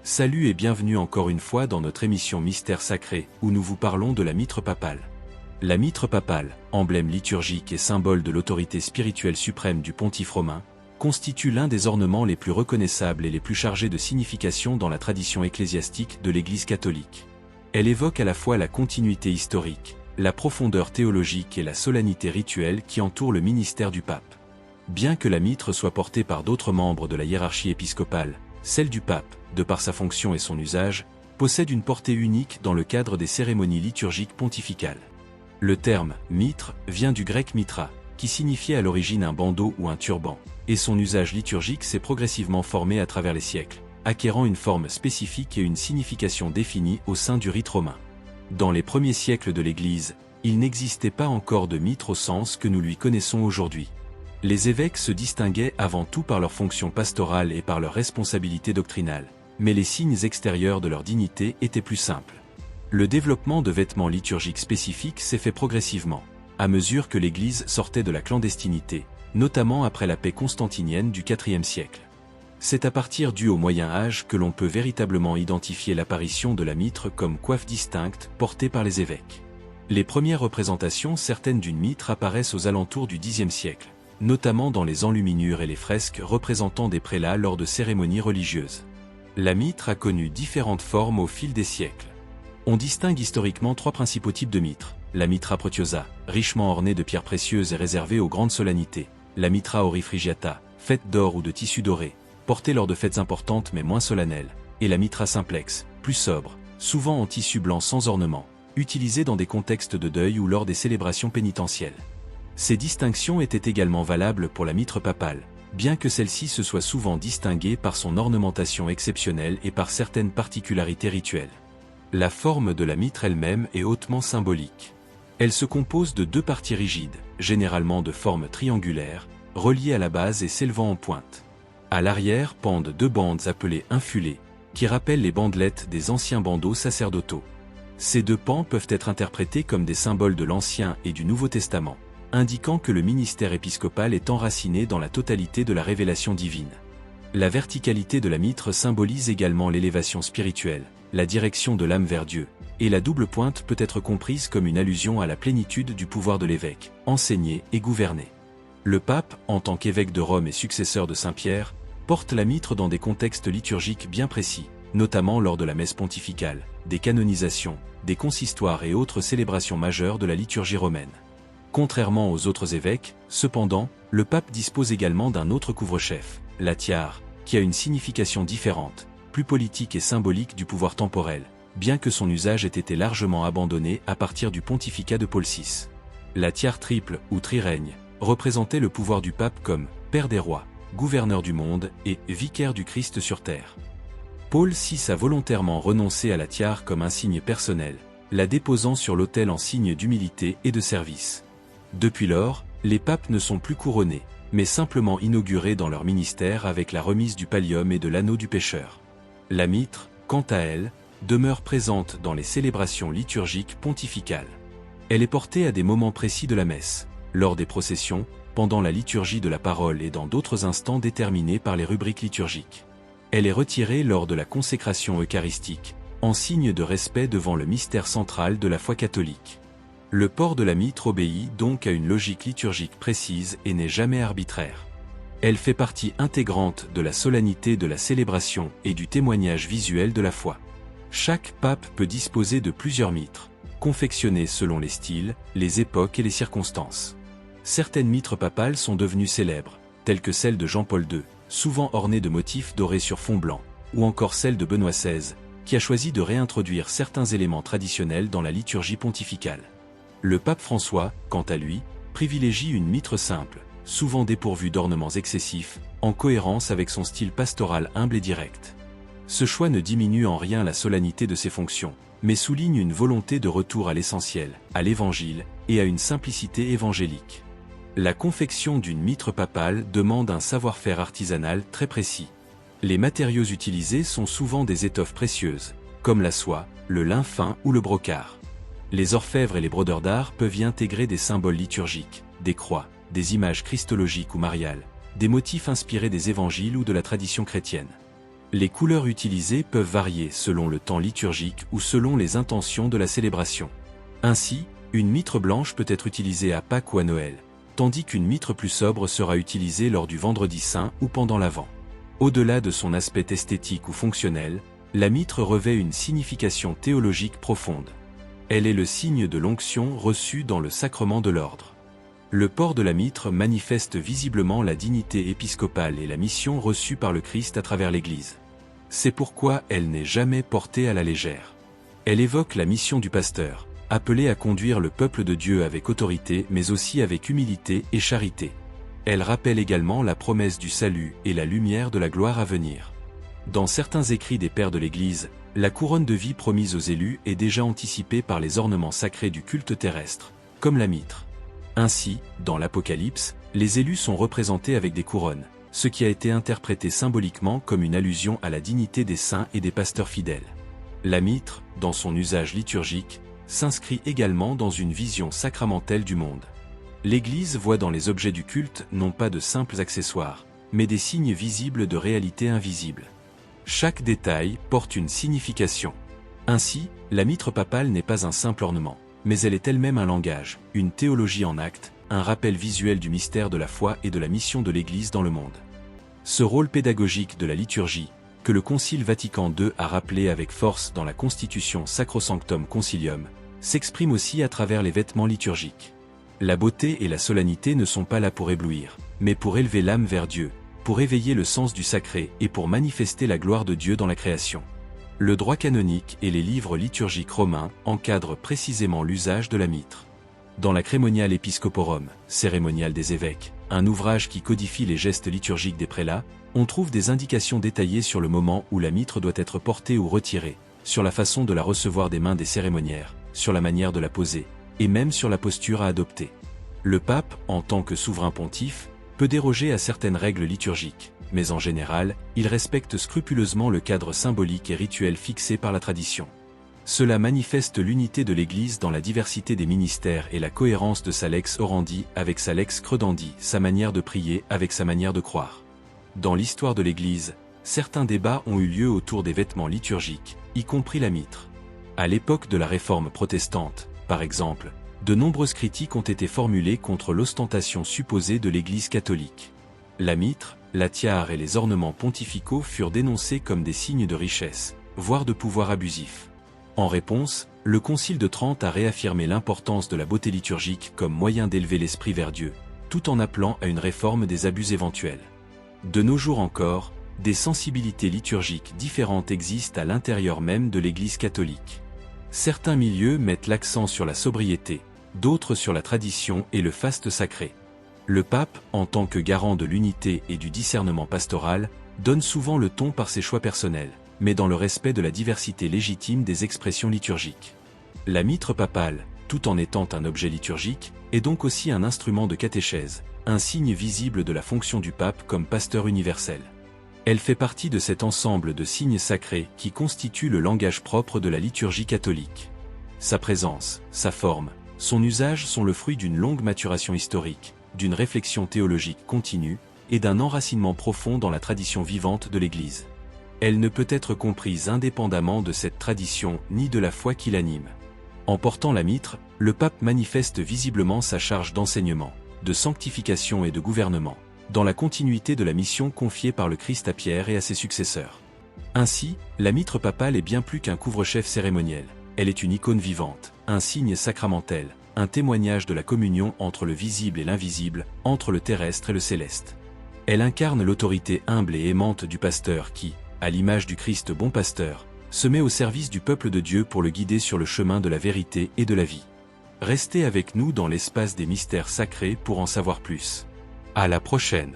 Salut et bienvenue encore une fois dans notre émission Mystère Sacré, où nous vous parlons de la mitre papale. La mitre papale, emblème liturgique et symbole de l'autorité spirituelle suprême du pontife romain, constitue l'un des ornements les plus reconnaissables et les plus chargés de signification dans la tradition ecclésiastique de l'Église catholique. Elle évoque à la fois la continuité historique, la profondeur théologique et la solennité rituelle qui entoure le ministère du pape. Bien que la mitre soit portée par d'autres membres de la hiérarchie épiscopale, celle du pape, de par sa fonction et son usage, possède une portée unique dans le cadre des cérémonies liturgiques pontificales. Le terme « mitre » vient du grec mitra, qui signifiait à l'origine un bandeau ou un turban, et son usage liturgique s'est progressivement formé à travers les siècles, acquérant une forme spécifique et une signification définie au sein du rite romain. Dans les premiers siècles de l'Église, il n'existait pas encore de mitre au sens que nous lui connaissons aujourd'hui. Les évêques se distinguaient avant tout par leur fonction pastorale et par leur responsabilité doctrinale, mais les signes extérieurs de leur dignité étaient plus simples. Le développement de vêtements liturgiques spécifiques s'est fait progressivement, à mesure que l'Église sortait de la clandestinité, notamment après la paix constantinienne du IVe siècle. C'est à partir du Moyen Âge que l'on peut véritablement identifier l'apparition de la mitre comme coiffe distincte portée par les évêques. Les premières représentations certaines d'une mitre apparaissent aux alentours du Xe siècle, notamment dans les enluminures et les fresques représentant des prélats lors de cérémonies religieuses. La mitre a connu différentes formes au fil des siècles. On distingue historiquement trois principaux types de mitres. La mitra protiosa, richement ornée de pierres précieuses et réservée aux grandes solennités. La mitra aurifrigiata, faite d'or ou de tissu doré, portée lors de fêtes importantes mais moins solennelles. Et la mitra simplex, plus sobre, souvent en tissu blanc sans ornement, utilisée dans des contextes de deuil ou lors des célébrations pénitentielles. Ces distinctions étaient également valables pour la mitre papale, bien que celle-ci se soit souvent distinguée par son ornementation exceptionnelle et par certaines particularités rituelles. La forme de la mitre elle-même est hautement symbolique. Elle se compose de deux parties rigides, généralement de forme triangulaire, reliées à la base et s'élevant en pointe. À l'arrière pendent deux bandes appelées infulées, qui rappellent les bandelettes des anciens bandeaux sacerdotaux. Ces deux pans peuvent être interprétés comme des symboles de l'Ancien et du Nouveau Testament, indiquant que le ministère épiscopal est enraciné dans la totalité de la révélation divine. La verticalité de la mitre symbolise également l'élévation spirituelle, la direction de l'âme vers Dieu, et la double pointe peut être comprise comme une allusion à la plénitude du pouvoir de l'évêque, enseigner et gouverner. Le pape, en tant qu'évêque de Rome et successeur de Saint-Pierre, porte la mitre dans des contextes liturgiques bien précis, notamment lors de la messe pontificale, des canonisations, des consistoires et autres célébrations majeures de la liturgie romaine. Contrairement aux autres évêques, cependant, le pape dispose également d'un autre couvre-chef, la tiare, qui a une signification différente, plus politique et symbolique du pouvoir temporel, bien que son usage ait été largement abandonné à partir du pontificat de Paul VI. La tiare triple, ou trirègne, représentait le pouvoir du pape comme « Père des rois », gouverneur du monde et « vicaire du Christ sur terre ». Paul VI a volontairement renoncé à la tiare comme un signe personnel, la déposant sur l'autel en signe d'humilité et de service. Depuis lors, les papes ne sont plus couronnés, mais simplement inaugurés dans leur ministère avec la remise du pallium et de l'anneau du pécheur. La mitre, quant à elle, demeure présente dans les célébrations liturgiques pontificales. Elle est portée à des moments précis de la messe, lors des processions, pendant la liturgie de la parole et dans d'autres instants déterminés par les rubriques liturgiques. Elle est retirée lors de la consécration eucharistique, en signe de respect devant le mystère central de la foi catholique. Le port de la mitre obéit donc à une logique liturgique précise et n'est jamais arbitraire. Elle fait partie intégrante de la solennité de la célébration et du témoignage visuel de la foi. Chaque pape peut disposer de plusieurs mitres, confectionnées selon les styles, les époques et les circonstances. Certaines mitres papales sont devenues célèbres, telles que celle de Jean-Paul II, souvent ornée de motifs dorés sur fond blanc, ou encore celle de Benoît XVI, qui a choisi de réintroduire certains éléments traditionnels dans la liturgie pontificale. Le pape François, quant à lui, privilégie une mitre simple, souvent dépourvue d'ornements excessifs, en cohérence avec son style pastoral humble et direct. Ce choix ne diminue en rien la solennité de ses fonctions, mais souligne une volonté de retour à l'essentiel, à l'évangile, et à une simplicité évangélique. La confection d'une mitre papale demande un savoir-faire artisanal très précis. Les matériaux utilisés sont souvent des étoffes précieuses, comme la soie, le lin fin ou le brocart. Les orfèvres et les brodeurs d'art peuvent y intégrer des symboles liturgiques, des croix, des images christologiques ou mariales, des motifs inspirés des évangiles ou de la tradition chrétienne. Les couleurs utilisées peuvent varier selon le temps liturgique ou selon les intentions de la célébration. Ainsi, une mitre blanche peut être utilisée à Pâques ou à Noël, tandis qu'une mitre plus sobre sera utilisée lors du Vendredi Saint ou pendant l'Avent. Au-delà de son aspect esthétique ou fonctionnel, la mitre revêt une signification théologique profonde. Elle est le signe de l'onction reçue dans le sacrement de l'ordre. Le port de la mitre manifeste visiblement la dignité épiscopale et la mission reçue par le Christ à travers l'Église. C'est pourquoi elle n'est jamais portée à la légère. Elle évoque la mission du pasteur, appelé à conduire le peuple de Dieu avec autorité mais aussi avec humilité et charité. Elle rappelle également la promesse du salut et la lumière de la gloire à venir. Dans certains écrits des pères de l'Église, la couronne de vie promise aux élus est déjà anticipée par les ornements sacrés du culte terrestre, comme la mitre. Ainsi, dans l'Apocalypse, les élus sont représentés avec des couronnes, ce qui a été interprété symboliquement comme une allusion à la dignité des saints et des pasteurs fidèles. La mitre, dans son usage liturgique, s'inscrit également dans une vision sacramentelle du monde. L'Église voit dans les objets du culte non pas de simples accessoires, mais des signes visibles de réalité invisible. Chaque détail porte une signification. Ainsi, la mitre papale n'est pas un simple ornement, mais elle est elle-même un langage, une théologie en acte, un rappel visuel du mystère de la foi et de la mission de l'Église dans le monde. Ce rôle pédagogique de la liturgie, que le Concile Vatican II a rappelé avec force dans la Constitution Sacrosanctum Concilium, s'exprime aussi à travers les vêtements liturgiques. La beauté et la solennité ne sont pas là pour éblouir, mais pour élever l'âme vers Dieu, pour éveiller le sens du sacré et pour manifester la gloire de Dieu dans la création. Le droit canonique et les livres liturgiques romains encadrent précisément l'usage de la mitre. Dans la Cérémoniale Episcoporum, cérémonial des évêques, un ouvrage qui codifie les gestes liturgiques des prélats, on trouve des indications détaillées sur le moment où la mitre doit être portée ou retirée, sur la façon de la recevoir des mains des cérémoniaires, sur la manière de la poser, et même sur la posture à adopter. Le pape, en tant que souverain pontife, peut déroger à certaines règles liturgiques, mais en général, il respecte scrupuleusement le cadre symbolique et rituel fixé par la tradition. Cela manifeste l'unité de l'Église dans la diversité des ministères et la cohérence de sa lex orandi avec sa lex credendi, sa manière de prier avec sa manière de croire. Dans l'histoire de l'Église, certains débats ont eu lieu autour des vêtements liturgiques, y compris la mitre. À l'époque de la Réforme protestante, par exemple, de nombreuses critiques ont été formulées contre l'ostentation supposée de l'Église catholique. La mitre, la tiare et les ornements pontificaux furent dénoncés comme des signes de richesse, voire de pouvoir abusif. En réponse, le Concile de Trente a réaffirmé l'importance de la beauté liturgique comme moyen d'élever l'esprit vers Dieu, tout en appelant à une réforme des abus éventuels. De nos jours encore, des sensibilités liturgiques différentes existent à l'intérieur même de l'Église catholique. Certains milieux mettent l'accent sur la sobriété, d'autres sur la tradition et le faste sacré. Le pape, en tant que garant de l'unité et du discernement pastoral, donne souvent le ton par ses choix personnels, mais dans le respect de la diversité légitime des expressions liturgiques. La mitre papale, tout en étant un objet liturgique, est donc aussi un instrument de catéchèse, un signe visible de la fonction du pape comme pasteur universel. Elle fait partie de cet ensemble de signes sacrés qui constituent le langage propre de la liturgie catholique. Sa présence, sa forme, son usage sont le fruit d'une longue maturation historique, d'une réflexion théologique continue et d'un enracinement profond dans la tradition vivante de l'Église. Elle ne peut être comprise indépendamment de cette tradition ni de la foi qui l'anime. En portant la mitre, le pape manifeste visiblement sa charge d'enseignement, de sanctification et de gouvernement, dans la continuité de la mission confiée par le Christ à Pierre et à ses successeurs. Ainsi, la mitre papale est bien plus qu'un couvre-chef cérémoniel, elle est une icône vivante, un signe sacramentel, un témoignage de la communion entre le visible et l'invisible, entre le terrestre et le céleste. Elle incarne l'autorité humble et aimante du pasteur qui, à l'image du Christ bon pasteur, se met au service du peuple de Dieu pour le guider sur le chemin de la vérité et de la vie. Restez avec nous dans l'espace des mystères sacrés pour en savoir plus. À la prochaine.